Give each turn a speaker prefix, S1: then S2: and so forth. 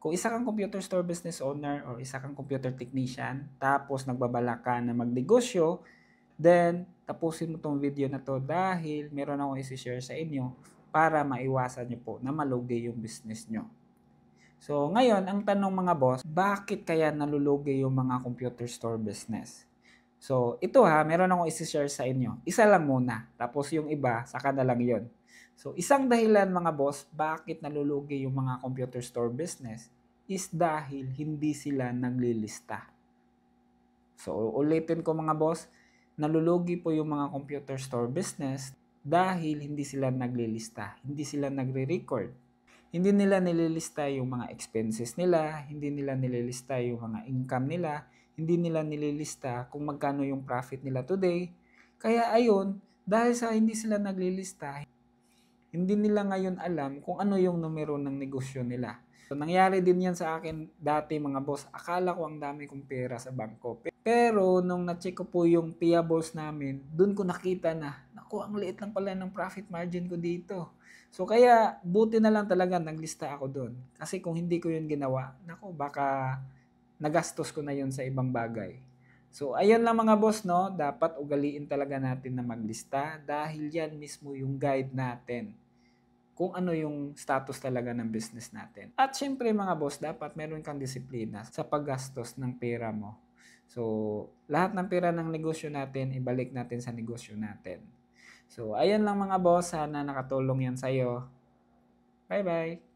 S1: Kung isa kang computer store business owner or isa kang computer technician, tapos nagbabalak ka na magnegosyo, then tapusin mo tong video na to dahil meron akong isi-share sa inyo para maiwasan nyo po na malugi yung business nyo. So ngayon, ang tanong mga boss, bakit kaya nalulugi yung mga computer store business? So ito meron akong isi-share sa inyo. Isa lang muna, tapos yung iba, saka na lang yun. So isang dahilan mga boss, bakit nalulugi yung mga computer store business is dahil hindi sila naglilista. So ulitin ko mga boss, nalulugi po yung mga computer store business dahil hindi sila naglilista, hindi sila nagre-record. Hindi nila nililista yung mga expenses nila, hindi nila nililista yung mga income nila, hindi nila nililista kung magkano yung profit nila today. Kaya ayun, dahil sa hindi sila naglilista, hindi nila ngayon alam kung ano yung numero ng negosyo nila. So, nangyari din yan sa akin dati mga boss. Akala ko ang dami kong pera sa bangko. Pero nung na-check ko po yung payables namin, dun ko nakita na, naku, ang liit lang pala ng profit margin ko dito. So kaya buti na lang talaga naglista ako dun. Kasi kung hindi ko yun ginawa, naku, baka nagastos ko na yun sa ibang bagay. So, ayun lang mga boss, no? Dapat ugaliin talaga natin na maglista dahil yan mismo yung guide natin kung ano yung status talaga ng business natin. At syempre mga boss, dapat meron kang disiplina sa paggastos ng pera mo. So, lahat ng pera ng negosyo natin, ibalik natin sa negosyo natin. So, ayun lang mga boss. Sana nakatulong yan sa'yo. Bye-bye!